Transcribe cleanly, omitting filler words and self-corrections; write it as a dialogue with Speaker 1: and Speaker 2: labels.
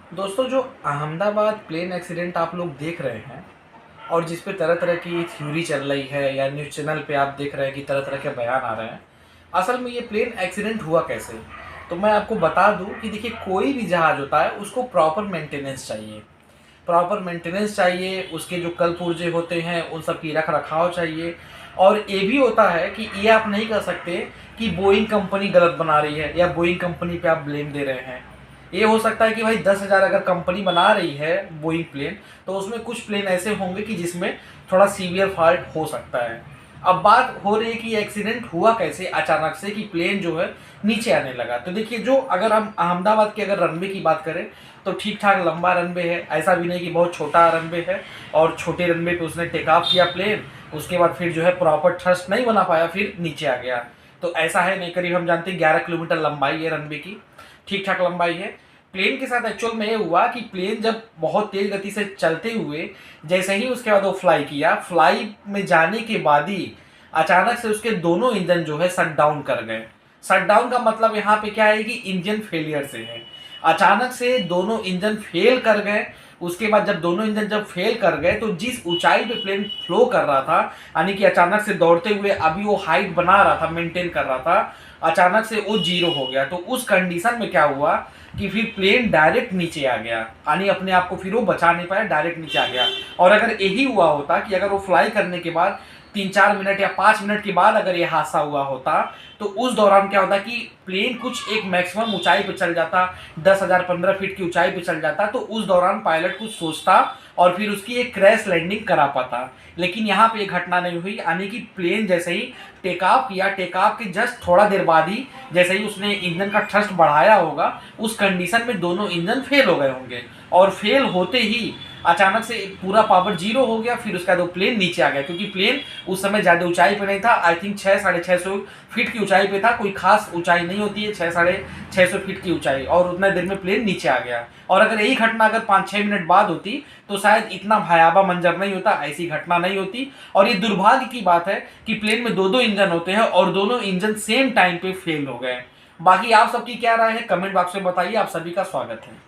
Speaker 1: दोस्तों, जो Ahmedabad plane accident आप लोग देख रहे हैं और जिस पे तरह तरह की थ्योरी चल रही है या न्यूज़ चैनल पे आप देख रहे हैं कि तरह तरह के बयान आ रहे हैं, असल में ये प्लेन एक्सीडेंट हुआ कैसे। तो मैं आपको बता दूं कि देखिए, कोई भी जहाज़ होता है उसको प्रॉपर मेंटेनेंस चाहिए। प्रॉपर मेंटेनेंस चाहिए, उसके जो कल पुर्जे होते हैं उन सब की रख रखाव चाहिए। और ये भी होता है कि ये आप नहीं कर सकते कि बोइंग कंपनी गलत बना रही है या बोइंग कंपनी पे आप ब्लेम दे रहे हैं। ये हो सकता है कि भाई 10,000 अगर कंपनी बना रही है बोइंग प्लेन, तो उसमें कुछ प्लेन ऐसे होंगे कि जिसमें थोड़ा सीवियर फॉल्ट हो सकता है। अब बात हो रही है कि एक्सीडेंट हुआ कैसे अचानक से कि प्लेन जो है नीचे आने लगा। तो देखिए, जो अगर हम अहमदाबाद के अगर रनवे की बात करें तो ठीक ठाक लंबा रनवे है, ऐसा भी नहीं कि बहुत छोटा रनवे है। और छोटे रनवे पे उसने टेक ऑफ किया प्लेन, उसके बाद फिर जो है प्रॉपर थ्रस्ट नहीं बना पाया, फिर नीचे आ गया। तो ऐसा है नहीं, करीब हम जानते हैं 11 किलोमीटर लंबाई है रनवे की, ठीक ठाक लंबाई है। प्लेन के साथ एक्चुअल में ये हुआ कि प्लेन जब बहुत तेज गति से चलते हुए जैसे ही उसके बाद वो फ्लाई किया, फ्लाई में जाने के बाद ही अचानक से उसके दोनों इंजन जो है शट डाउन कर गए। शट डाउन का मतलब यहाँ पे क्या है कि इंजन फेलियर से है। अचानक से दोनों इंजन फेल कर गए। उसके बाद जब दोनों इंजन जब फेल कर गए तो जिस ऊंचाई पे प्लेन फ्लो कर रहा था, यानी कि अचानक से दौड़ते हुए अभी वो हाइट बना रहा था, मेंटेन कर रहा था, अचानक से वो जीरो हो गया। तो उस कंडीशन में क्या हुआ कि फिर प्लेन डायरेक्ट नीचे आ गया, यानी अपने आप को फिर वो बचा नहीं पाया, डायरेक्ट नीचे आ गया। और अगर यही हुआ होता कि अगर वो फ्लाई करने के बाद 3-4 मिनट या 5 मिनट के बाद अगर ये हादसा हुआ होता, तो उस दौरान क्या होता कि प्लेन कुछ एक मैक्सिमम ऊंचाई पे चल जाता, 10,000 15 फीट की ऊंचाई पे चल जाता। तो उस दौरान पायलट कुछ सोचता और फिर उसकी एक क्रैश लैंडिंग करा पाता। लेकिन यहाँ पे एक घटना नहीं हुई, यानी कि प्लेन जैसे ही टेक ऑफ किया, टेक ऑफ के जस्ट थोड़ा देर बाद ही जैसे ही उसने इंजन का थ्रस्ट बढ़ाया होगा, उस कंडीशन में दोनों इंजन फेल हो गए होंगे। और फेल होते ही अचानक से पूरा पावर जीरो हो गया। फिर उसका प्लेन नीचे आ गया, क्योंकि प्लेन उस समय ज़्यादा ऊंचाई पे नहीं था। आई थिंक 600-650 फीट की ऊंचाई पे था, कोई खास ऊंचाई नहीं होती है 600-650 फीट की ऊंचाई, और उतना देर में प्लेन नीचे आ गया। और अगर यही घटना अगर 5-6 मिनट बाद होती तो शायद इतना भयावह मंजर नहीं होता, ऐसी घटना नहीं होती। और ये दुर्भाग्य की बात है कि प्लेन में दो दो इंजन होते हैं और दोनों इंजन सेम टाइम पे फेल हो गए। बाकी आप सबकी क्या राय है, कमेंट बॉक्स में बताइए। आप सभी का स्वागत है।